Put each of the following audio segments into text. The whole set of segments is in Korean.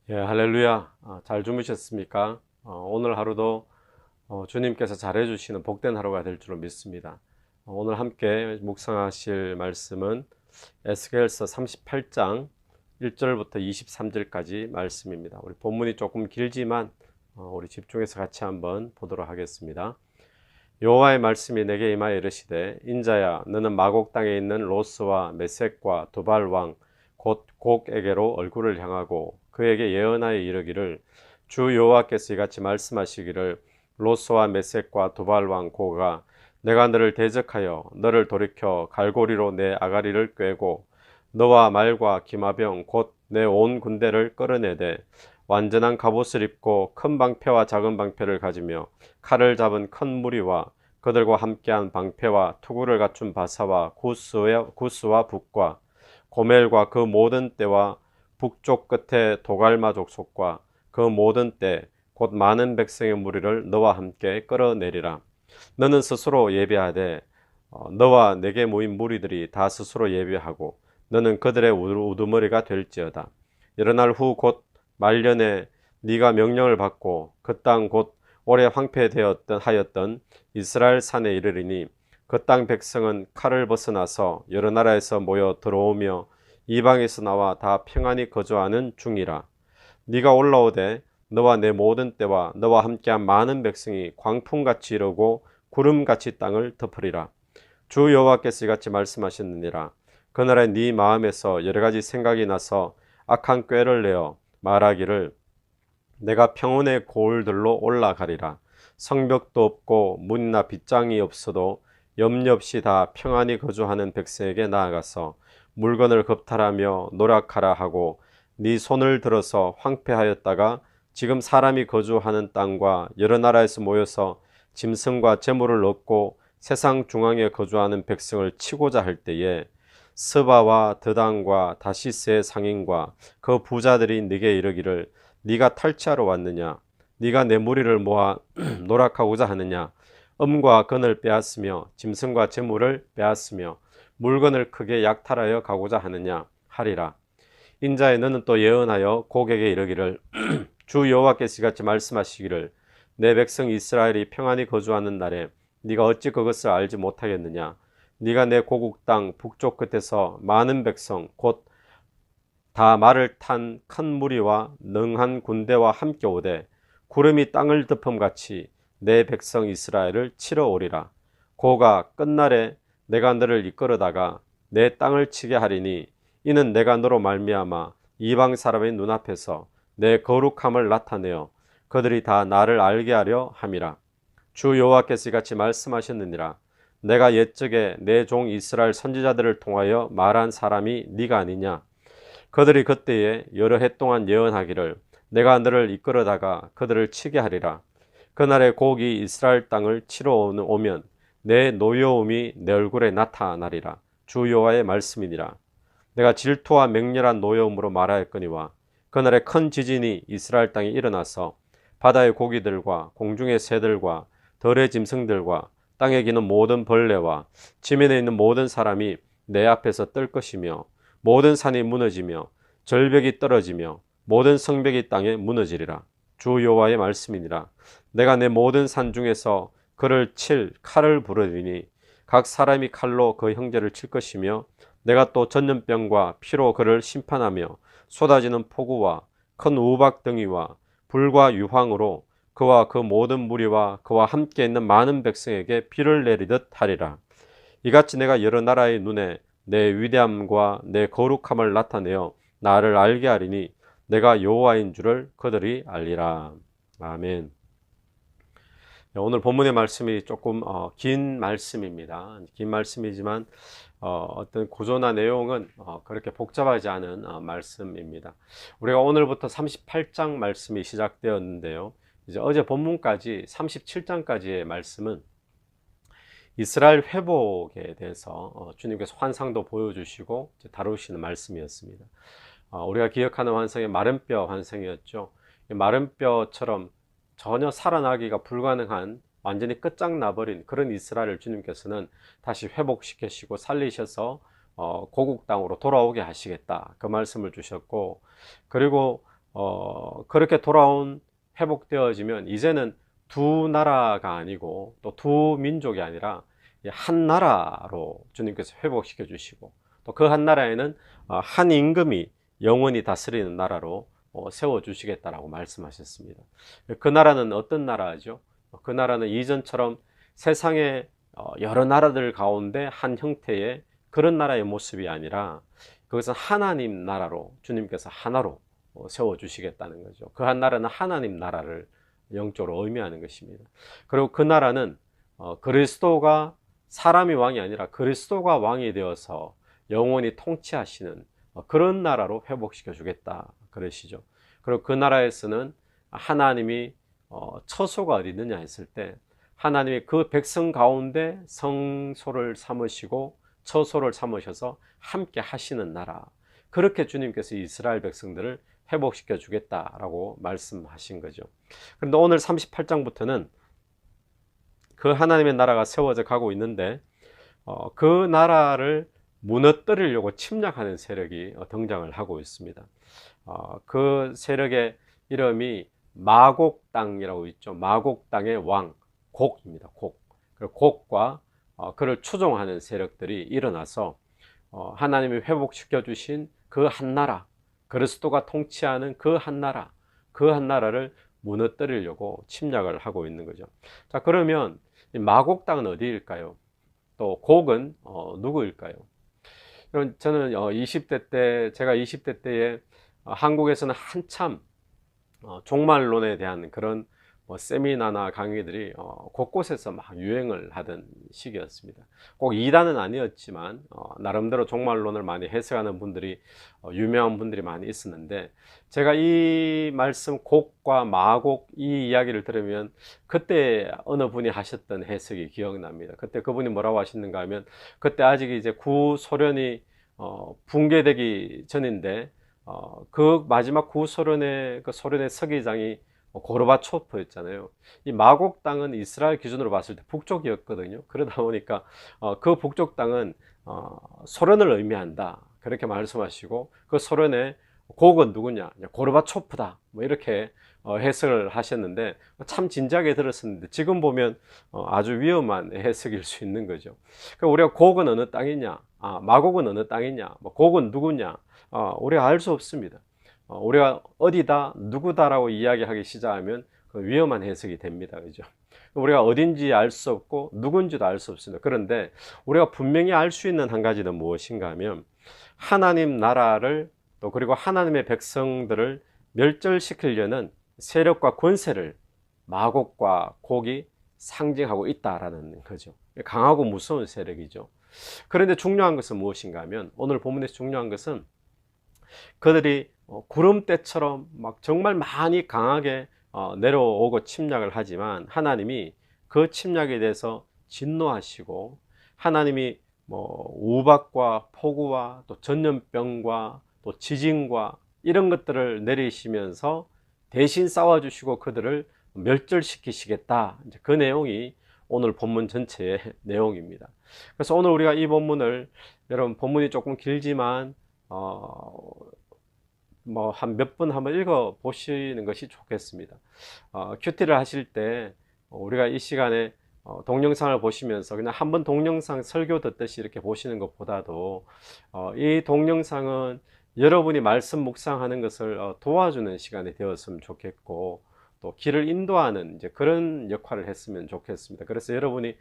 예, 할렐루야. 잘 주무셨습니까? 오늘 하루도 주님께서 잘해주시는 복된 하루가 될 줄로 믿습니다. 오늘 함께 묵상하실 말씀은 에스겔서 38장 1절부터 23절까지 말씀입니다. 우리 본문이 조금 길지만 우리 집중해서 같이 한번 보도록 하겠습니다. 여호와의 말씀이 내게 임하여 이르시되, 인자야, 너는 마곡 땅에 있는 로스와 메섹과 두발 왕 곧 곡에게로 얼굴을 향하고 그에게 예언하여 이르기를, 주 여호와께서 이같이 말씀하시기를, 로스와 메섹과 두발 왕 고가 내가 너를 대적하여 너를 돌이켜 갈고리로 내 아가리를 꿰고 너와 말과 기마병 곧 내 온 군대를 끌어내되 완전한 갑옷을 입고 큰 방패와 작은 방패를 가지며 칼을 잡은 큰 무리와 그들과 함께한 방패와 투구를 갖춘 바사와 구스와 북과 고멜과 그 모든 떼와 북쪽 끝에 도갈마 족속과 그 모든 떼 곧 많은 백성의 무리를 너와 함께 끌어내리라. 너는 스스로 예비하되 너와 내게 모인 무리들이 다 스스로 예비하고 너는 그들의 우두머리가 될지어다. 여러 날 후 곧 말년에 네가 명령을 받고 그 땅 곧 오래 하였던 이스라엘 산에 이르리니 그 땅 백성은 칼을 벗어나서 여러 나라에서 모여 들어오며 이방에서 나와 다 평안히 거주하는 중이라. 네가 올라오되 너와 내 모든 때와 너와 함께한 많은 백성이 광풍같이 이르고 구름같이 땅을 덮으리라. 주 여호와께서 이같이 말씀하셨느니라. 그날에 네 마음에서 여러 가지 생각이 나서 악한 꾀를 내어 말하기를, 내가 평온의 고을들로 올라가리라. 성벽도 없고 문이나 빗장이 없어도 염려 없이 다 평안히 거주하는 백성에게 나아가서 물건을 겁탈하며 노력하라 하고 네 손을 들어서 황폐하였다가 지금 사람이 거주하는 땅과 여러 나라에서 모여서 짐승과 재물을 얻고 세상 중앙에 거주하는 백성을 치고자 할 때에 스바와 드단과 다시스의 상인과 그 부자들이 네게 이르기를, 네가 탈취하러 왔느냐? 네가 내 무리를 모아 노락하고자 하느냐? 음과 건을 빼앗으며 짐승과 재물을 빼앗으며 물건을 크게 약탈하여 가고자 하느냐 하리라. 인자에 너는 또 예언하여 곡에게 이르기를, 주 여호와께서 이같이 말씀하시기를, 내 백성 이스라엘이 평안히 거주하는 날에 네가 어찌 그것을 알지 못하겠느냐? 네가 내 고국 땅 북쪽 끝에서 많은 백성 곧 다 말을 탄 큰 무리와 능한 군대와 함께 오되 구름이 땅을 덮음같이 내 백성 이스라엘을 치러 오리라. 고가 끝날에 내가 너를 이끌어다가 내 땅을 치게 하리니 이는 내가 너로 말미암아 이방 사람의 눈앞에서 내 거룩함을 나타내어 그들이 다 나를 알게 하려 함이라. 주 여호와께서 이같이 말씀하셨느니라. 내가 옛적에 내 종 이스라엘 선지자들을 통하여 말한 사람이 네가 아니냐? 그들이 그때에 여러 해 동안 예언하기를, 내가 너를 이끌어다가 그들을 치게 하리라. 그날에 곡이 이스라엘 땅을 치러 오면 내 노여움이 내 얼굴에 나타나리라. 주 여호와의 말씀이니라. 내가 질투와 맹렬한 노여움으로 말하였거니와 그날에 큰 지진이 이스라엘 땅에 일어나서 바다의 고기들과 공중의 새들과 들의 짐승들과 땅에 기는 모든 벌레와 지면에 있는 모든 사람이 내 앞에서 뜰 것이며 모든 산이 무너지며 절벽이 떨어지며 모든 성벽이 땅에 무너지리라. 주 여호와의 말씀이니라. 내가 내 모든 산 중에서 그를 칠 칼을 부르리니 각 사람이 칼로 그 형제를 칠 것이며 내가 또 전염병과 피로 그를 심판하며 쏟아지는 폭우와 큰 우박덩이와 불과 유황으로 그와 그 모든 무리와 그와 함께 있는 많은 백성에게 비를 내리듯 하리라. 이같이 내가 여러 나라의 눈에 내 위대함과 내 거룩함을 나타내어 나를 알게 하리니 내가 여호와인 줄을 그들이 알리라. 아멘. 오늘 본문의 말씀이 조금 긴 말씀입니다. 긴 말씀이지만 어떤 구조나 내용은 그렇게 복잡하지 않은 말씀입니다. 우리가 오늘부터 38장 말씀이 시작되었는데요. 이제 어제 본문까지 37장까지의 말씀은 이스라엘 회복에 대해서 주님께서 환상도 보여주시고 다루시는 말씀이었습니다. 우리가 기억하는 환상이 마른뼈 환상이었죠. 마른뼈처럼 전혀 살아나기가 불가능한 완전히 끝장나버린 그런 이스라엘을 주님께서는 다시 회복시키시고 살리셔서 고국 땅으로 돌아오게 하시겠다, 그 말씀을 주셨고, 그리고 그렇게 돌아온 회복되어지면 이제는 두 나라가 아니고 또 두 민족이 아니라 한 나라로 주님께서 회복시켜 주시고 또 그 한 나라에는 한 임금이 영원히 다스리는 나라로 세워 주시겠다라고 말씀하셨습니다. 그 나라는 어떤 나라죠? 그 나라는 이전처럼 세상의 여러 나라들 가운데 한 형태의 그런 나라의 모습이 아니라 그것은 하나님 나라로 주님께서 하나로 세워 주시겠다는 거죠. 그 한 나라는 하나님 나라를 영적으로 의미하는 것입니다. 그리고 그 나라는 그리스도가 사람이 왕이 아니라 그리스도가 왕이 되어서 영원히 통치하시는 그런 나라로 회복시켜 주겠다 그러시죠. 그리고 그 나라에서는 하나님이 처소가 어디 있느냐 했을 때 하나님이 그 백성 가운데 성소를 삼으시고 처소를 삼으셔서 함께 하시는 나라, 그렇게 주님께서 이스라엘 백성들을 회복시켜 주겠다라고 말씀하신 거죠. 그런데 오늘 38장부터는 그 하나님의 나라가 세워져 가고 있는데 그 나라를 무너뜨리려고 침략하는 세력이 등장을 하고 있습니다. 그 세력의 이름이 마곡 땅이라고 있죠. 마곡 땅의 왕 곡입니다. 곡. 곡과 그를 추종하는 세력들이 일어나서 하나님이 회복시켜 주신 그 한 나라, 그리스도가 통치하는 그 한 나라, 그 한 나라를 무너뜨리려고 침략을 하고 있는 거죠. 자, 그러면 이 마곡 땅은 어디일까요? 또 곡은 누구일까요? 저는 20대 때, 제가 20대 때에 한국에서는 한참 종말론에 대한 그런 세미나나 강의들이 곳곳에서 막 유행을 하던 시기였습니다. 꼭 이단은 아니었지만 나름대로 종말론을 많이 해석하는 분들이 유명한 분들이 많이 있었는데, 제가 이 말씀 곡과 마곡 이 이야기를 들으면 그때 어느 분이 하셨던 해석이 기억납니다. 그때 그분이 뭐라고 하셨는가 하면, 그때 아직 이제 구소련이 붕괴되기 전인데 그 마지막 구소련의 그 소련의 서기장이 고르바초프였잖아요. 이 마곡 땅은 이스라엘 기준으로 봤을 때 북쪽이었거든요. 그러다 보니까 그 북쪽 땅은 소련을 의미한다 그렇게 말씀하시고, 그 소련의 곡은 누구냐, 고르바초프다, 뭐 이렇게 해석을 하셨는데 참 진지하게 들었었는데 지금 보면 아주 위험한 해석일 수 있는 거죠. 그러니까 우리가 곡은 어느 땅이냐, 마곡은 어느 땅이냐, 뭐 곡은 누구냐, 우리가 알 수 없습니다. 우리가 어디다 누구다라고 이야기하기 시작하면 그 위험한 해석이 됩니다. 그죠? 우리가 어딘지 알 수 없고 누군지도 알 수 없습니다. 그런데 우리가 분명히 알 수 있는 한 가지는 무엇인가 하면, 하나님 나라를 또 그리고 하나님의 백성들을 멸절시키려는 세력과 권세를 마곡과 곡이 상징하고 있다라는 거죠. 강하고 무서운 세력이죠. 그런데 중요한 것은 무엇인가 하면, 오늘 본문에서 중요한 것은 그들이 구름대처럼 막 정말 많이 강하게 내려오고 침략을 하지만 하나님이 그 침략에 대해서 진노하시고, 하나님이 우박과 폭우와 또 전염병과 또 지진과 이런 것들을 내리시면서 대신 싸워주시고 그들을 멸절시키시겠다, 이제 그 내용이 오늘 본문 전체의 내용입니다. 그래서 오늘 우리가 이 본문을, 여러분 본문이 조금 길지만 한 몇 분 한번 읽어 보시는 것이 좋겠습니다. 큐티를 하실 때 우리가 이 시간에 동영상을 보시면서 그냥 한번 동영상 설교 듣듯이 이렇게 보시는 것보다도 이 동영상은 여러분이 말씀 묵상하는 것을 도와주는 시간이 되었으면 좋겠고, 또 길을 인도하는 이제 그런 역할을 했으면 좋겠습니다. 그래서 여러분이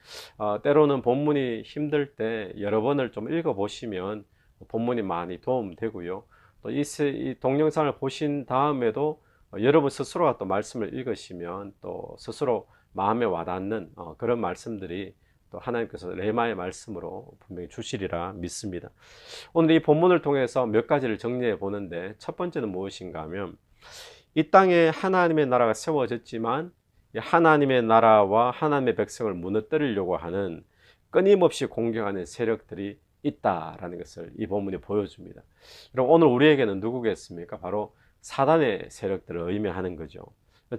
때로는 본문이 힘들 때 여러 번을 좀 읽어 보시면 본문이 많이 도움되고요. 또 이 동영상을 보신 다음에도 여러분 스스로가 또 말씀을 읽으시면 또 스스로 마음에 와닿는 그런 말씀들이 또 하나님께서 레마의 말씀으로 분명히 주시리라 믿습니다. 오늘 이 본문을 통해서 몇 가지를 정리해 보는데, 첫 번째는 무엇인가 하면, 이 땅에 하나님의 나라가 세워졌지만 하나님의 나라와 하나님의 백성을 무너뜨리려고 하는 끊임없이 공격하는 세력들이 있다라는 것을 이 본문이 보여줍니다. 그럼 오늘 우리에게는 누구겠습니까? 바로 사단의 세력들을 의미하는 거죠.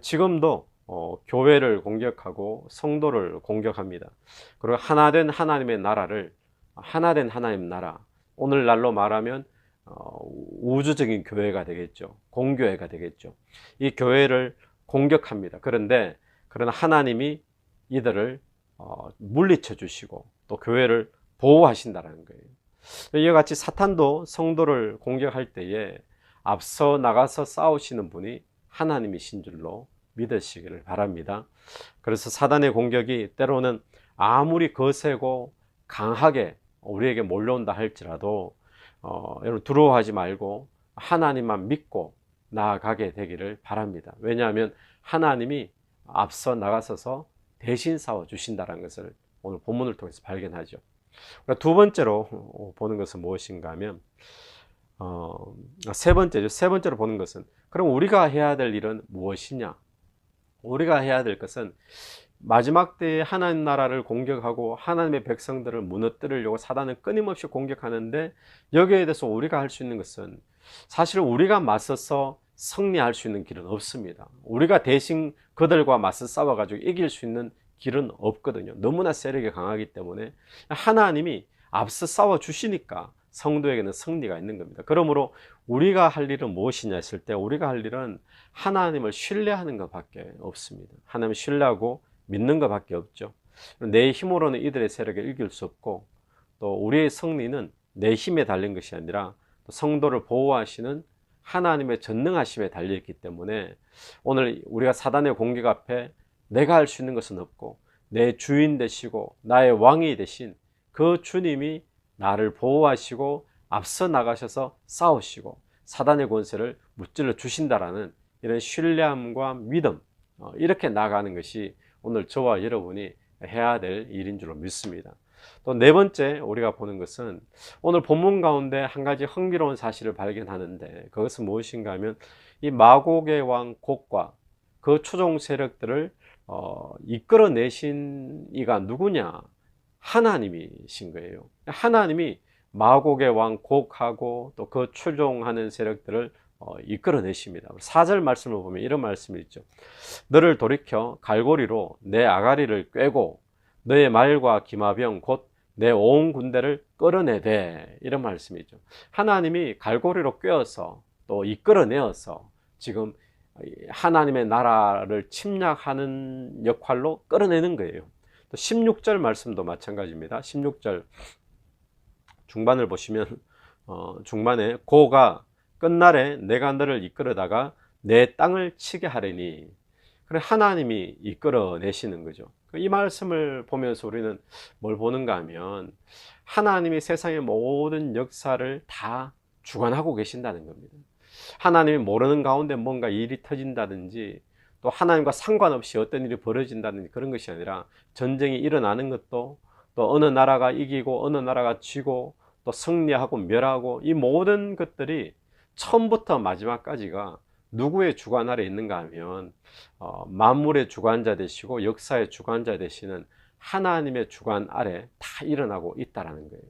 지금도 교회를 공격하고 성도를 공격합니다. 그리고 하나된 하나님의 나라를, 하나된 하나님 나라, 오늘날로 말하면 우주적인 교회가 되겠죠. 공교회가 되겠죠. 이 교회를 공격합니다. 그러나 하나님이 이들을 물리쳐 주시고 또 교회를 보호하신다는 거예요. 이와 같이 사탄도 성도를 공격할 때에 앞서 나가서 싸우시는 분이 하나님이신 줄로 믿으시기를 바랍니다. 그래서 사단의 공격이 때로는 아무리 거세고 강하게 우리에게 몰려온다 할지라도 여러분 두려워하지 말고 하나님만 믿고 나아가게 되기를 바랍니다. 왜냐하면 하나님이 앞서 나가서서 대신 싸워 주신다는 것을 오늘 본문을 통해서 발견하죠. 두 번째로 보는 것은 무엇인가 하면 세 번째로 보는 것은 그럼 우리가 해야 될 일은 무엇이냐? 우리가 해야 될 것은 마지막 때에 하나님 나라를 공격하고 하나님의 백성들을 무너뜨리려고 사단은 끊임없이 공격하는데 여기에 대해서 우리가 할 수 있는 것은 사실 우리가 맞서서 승리할 수 있는 길은 없습니다. 우리가 대신 그들과 맞서 싸워가지고 이길 수 있는 길은 없거든요. 너무나 세력이 강하기 때문에 하나님이 앞서 싸워 주시니까 성도에게는 승리가 있는 겁니다. 그러므로 우리가 할 일은 무엇이냐 했을 때 우리가 할 일은 하나님을 신뢰하는 것밖에 없습니다. 하나님을 신뢰하고 믿는 것밖에 없죠. 내 힘으로는 이들의 세력을 이길 수 없고 또 우리의 승리는 내 힘에 달린 것이 아니라 성도를 보호하시는 하나님의 전능하심에 달려있기 때문에 오늘 우리가 사단의 공격 앞에 내가 할 수 있는 것은 없고 내 주인 되시고 나의 왕이 되신 그 주님이 나를 보호하시고 앞서 나가셔서 싸우시고 사단의 권세를 무찔러 주신다라는 이런 신뢰함과 믿음, 이렇게 나가는 것이 오늘 저와 여러분이 해야 될 일인 줄로 믿습니다. 또 네 번째 우리가 보는 것은 오늘 본문 가운데 한 가지 흥미로운 사실을 발견하는데 그것은 무엇인가 하면 이 마곡의 왕 곡과 그 추종 세력들을 이끌어내신 이가 누구냐? 하나님이신 거예요. 하나님이 마곡의 왕 곡하고 또 그 추종하는 세력들을 이끌어내십니다. 4절 말씀을 보면 이런 말씀이 있죠. 너를 돌이켜 갈고리로 내 아가리를 꿰고 너의 말과 기마병 곧 내 온 군대를 끌어내되, 이런 말씀이죠. 하나님이 갈고리로 꿰어서 또 이끌어내어서 지금 하나님의 나라를 침략하는 역할로 끌어내는 거예요. 또 16절 말씀도 마찬가지입니다. 16절 중반을 보시면 중반에 고가 끝날에 내가 너를 이끌어다가 내 땅을 치게 하리니, 그래 하나님이 이끌어내시는 거죠. 이 말씀을 보면서 우리는 뭘 보는가 하면 하나님이 세상의 모든 역사를 다 주관하고 계신다는 겁니다. 하나님이 모르는 가운데 뭔가 일이 터진다든지 또 하나님과 상관없이 어떤 일이 벌어진다든지 그런 것이 아니라 전쟁이 일어나는 것도 또 어느 나라가 이기고 어느 나라가 지고 또 승리하고 멸하고 이 모든 것들이 처음부터 마지막까지가 누구의 주관 아래 있는가 하면 만물의 주관자 되시고 역사의 주관자 되시는 하나님의 주관 아래 다 일어나고 있다라는 거예요.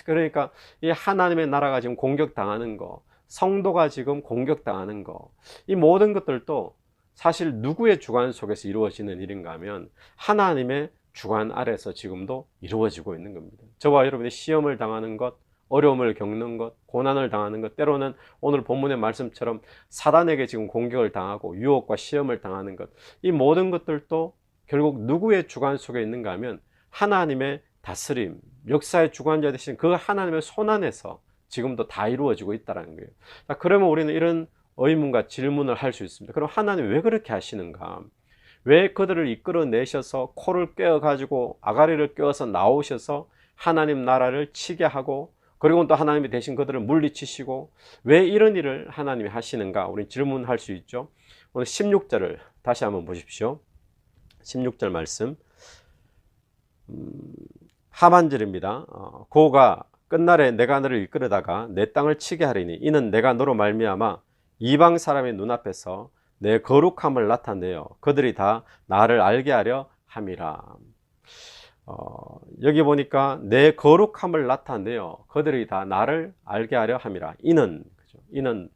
그러니까 이 하나님의 나라가 지금 공격당하는 거, 성도가 지금 공격당하는 거, 이 모든 것들도 사실 누구의 주관 속에서 이루어지는 일인가 하면 하나님의 주관 아래서 지금도 이루어지고 있는 겁니다. 저와 여러분이 시험을 당하는 것, 어려움을 겪는 것, 고난을 당하는 것, 때로는 오늘 본문의 말씀처럼 사단에게 지금 공격을 당하고 유혹과 시험을 당하는 것, 이 모든 것들도 결국 누구의 주관 속에 있는가 하면 하나님의 다스림, 역사의 주관자 되신 그 하나님의 손 안에서 지금도 다 이루어지고 있다는 거예요. 자, 그러면 우리는 이런 의문과 질문을 할 수 있습니다. 그럼 하나님 왜 그렇게 하시는가? 왜 그들을 이끌어내셔서 코를 꿰어가지고 아가리를 꿰어서 나오셔서 하나님 나라를 치게 하고 그리고 또 하나님이 대신 그들을 물리치시고 왜 이런 일을 하나님이 하시는가? 우리는 질문할 수 있죠. 오늘 16절을 다시 한번 보십시오. 16절 말씀 하반절입니다. 고가 끝날에 내가 너를 이끌어다가 내 땅을 치게 하리니 이는 내가 너로 말미암아 이방 사람의 눈앞에서 내 거룩함을 나타내어 그들이 다 나를 알게 하려 함이라. 여기 보니까 내 거룩함을 나타내어 그들이 다 나를 알게 하려 함이라. 이는, 그죠? 이는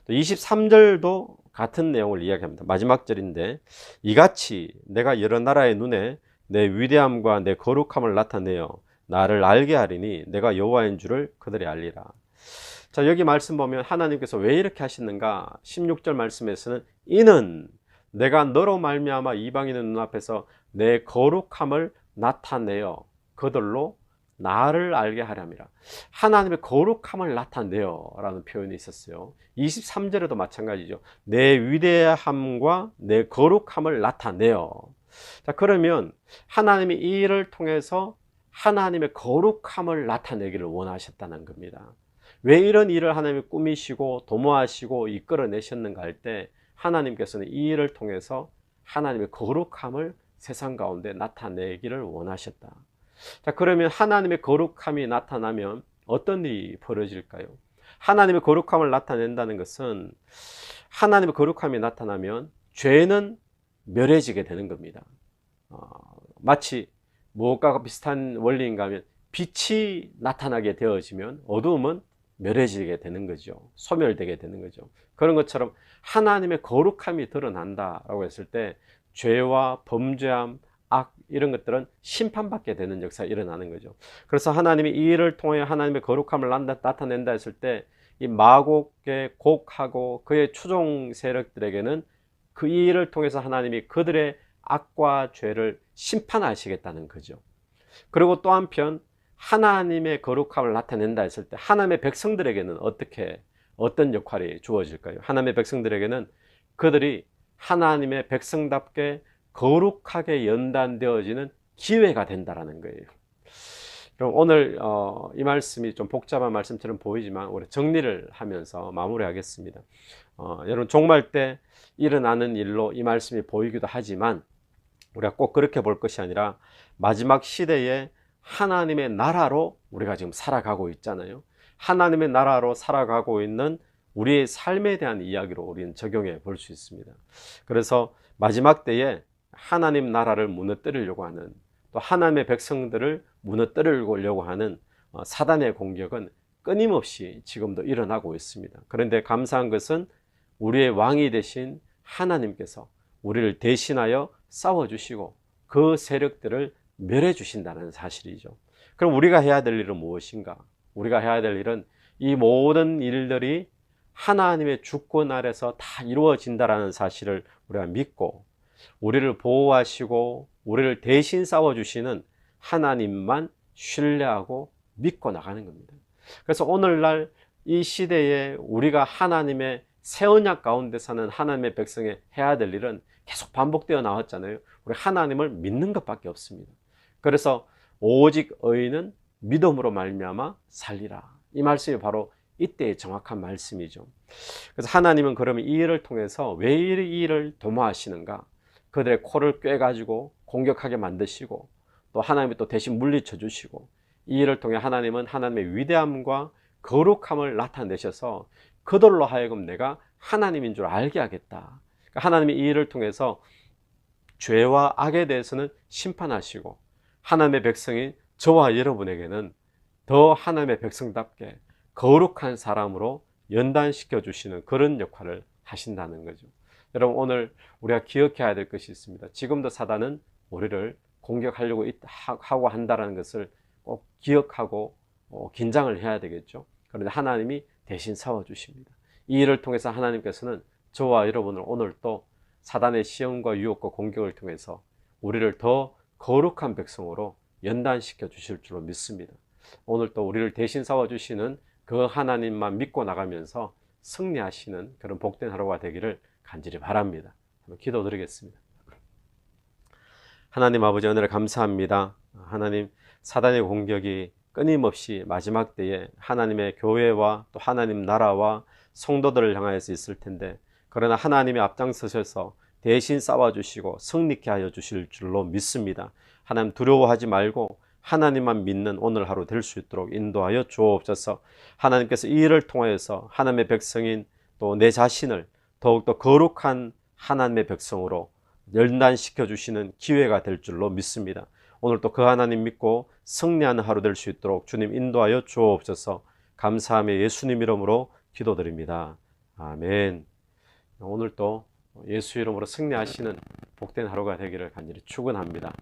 또 23절도 같은 내용을 이야기합니다. 마지막 절인데 이같이 내가 여러 나라의 눈에 내 위대함과 내 거룩함을 나타내어 나를 알게 하리니 내가 여호와인 줄을 그들이 알리라. 자, 여기 말씀 보면 하나님께서 왜 이렇게 하시는가? 16절 말씀에서는 이는 내가 너로 말미암아 이방인의 눈앞에서 내 거룩함을 나타내어 그들로 나를 알게 하렴이라. 하나님의 거룩함을 나타내어 라는 표현이 있었어요. 23절에도 마찬가지죠. 내 위대함과 내 거룩함을 나타내어. 자, 그러면 하나님이 이 일을 통해서 하나님의 거룩함을 나타내기를 원하셨다는 겁니다. 왜 이런 일을 하나님이 꾸미시고 도모하시고 이끌어내셨는가 할 때 하나님께서는 이 일을 통해서 하나님의 거룩함을 세상 가운데 나타내기를 원하셨다. 자, 그러면 하나님의 거룩함이 나타나면 어떤 일이 벌어질까요? 하나님의 거룩함을 나타낸다는 것은 하나님의 거룩함이 나타나면 죄는 멸해지게 되는 겁니다. 마치 무엇과 비슷한 원리인가 하면 빛이 나타나게 되어지면 어두움은 멸해지게 되는 거죠. 소멸되게 되는 거죠. 그런 것처럼 하나님의 거룩함이 드러난다라고 했을 때 죄와 범죄함, 악 이런 것들은 심판받게 되는 역사가 일어나는 거죠. 그래서 하나님이 이 일을 통해 하나님의 거룩함을 나타낸다 했을 때 이 마곡의 곡하고 그의 추종 세력들에게는 그 일을 통해서 하나님이 그들의 악과 죄를 심판하시겠다는 거죠. 그리고 또 한편 하나님의 거룩함을 나타낸다 했을 때 하나님의 백성들에게는 어떤 역할이 주어질까요? 하나님의 백성들에게는 그들이 하나님의 백성답게 거룩하게 연단되어지는 기회가 된다는 거예요. 그럼 오늘 이 말씀이 좀 복잡한 말씀처럼 보이지만 우리 정리를 하면서 마무리하겠습니다. 여러분 종말 때 일어나는 일로 이 말씀이 보이기도 하지만 우리가 꼭 그렇게 볼 것이 아니라 마지막 시대에 하나님의 나라로 우리가 지금 살아가고 있잖아요. 하나님의 나라로 살아가고 있는 우리의 삶에 대한 이야기로 우리는 적용해 볼 수 있습니다. 그래서 마지막 때에 하나님 나라를 무너뜨리려고 하는 또 하나님의 백성들을 무너뜨리려고 하는 사단의 공격은 끊임없이 지금도 일어나고 있습니다. 그런데 감사한 것은 우리의 왕이 되신 하나님께서 우리를 대신하여 싸워주시고 그 세력들을 멸해 주신다는 사실이죠. 그럼 우리가 해야 될 일은 무엇인가? 우리가 해야 될 일은 이 모든 일들이 하나님의 주권 아래서 다 이루어진다는 사실을 우리가 믿고 우리를 보호하시고 우리를 대신 싸워주시는 하나님만 신뢰하고 믿고 나가는 겁니다. 그래서 오늘날 이 시대에 우리가 하나님의 새 언약 가운데 사는 하나님의 백성이 해야 될 일은 계속 반복되어 나왔잖아요. 우리 하나님을 믿는 것밖에 없습니다. 그래서 오직 의인은 믿음으로 말미암아 살리라. 이 말씀이 바로 이때의 정확한 말씀이죠. 그래서 하나님은 그러면 이 일을 통해서 왜 이 일을 도모하시는가? 그들의 코를 꿰가지고 공격하게 만드시고 또 하나님이 또 대신 물리쳐 주시고 이 일을 통해 하나님은 하나님의 위대함과 거룩함을 나타내셔서 그들로 하여금 내가 하나님인 줄 알게 하겠다. 그러니까 하나님이 이 일을 통해서 죄와 악에 대해서는 심판하시고 하나님의 백성인 저와 여러분에게는 더 하나님의 백성답게 거룩한 사람으로 연단시켜 주시는 그런 역할을 하신다는 거죠. 여러분 오늘 우리가 기억해야 될 것이 있습니다. 지금도 사단은 우리를 공격하려고 하고 한다는 것을 꼭 기억하고 긴장을 해야 되겠죠. 그런데 하나님이 대신 싸워주십니다. 이 일을 통해서 하나님께서는 저와 여러분을 오늘 또 사단의 시험과 유혹과 공격을 통해서 우리를 더 거룩한 백성으로 연단시켜 주실 줄로 믿습니다. 오늘 또 우리를 대신 싸워주시는 그 하나님만 믿고 나가면서 승리하시는 그런 복된 하루가 되기를 간절히 바랍니다. 한번 기도드리겠습니다. 하나님 아버지 은혜를 감사합니다. 하나님 사단의 공격이 끊임없이 마지막 때에 하나님의 교회와 또 하나님 나라와 성도들을 향하여서 있을 텐데 그러나 하나님이 앞장서셔서 대신 싸워주시고 승리케 하여 주실 줄로 믿습니다. 하나님 두려워하지 말고 하나님만 믿는 오늘 하루 될 수 있도록 인도하여 주옵소서. 하나님께서 이 일을 통하여서 하나님의 백성인 또 내 자신을 더욱더 거룩한 하나님의 백성으로 연단시켜 주시는 기회가 될 줄로 믿습니다. 오늘 또 그 하나님 믿고 승리하는 하루 될 수 있도록 주님 인도하여 주옵소서. 감사하며 예수님 이름으로 기도드립니다. 아멘. 오늘 또 예수 이름으로 승리하시는 복된 하루가 되기를 간절히 축원합니다.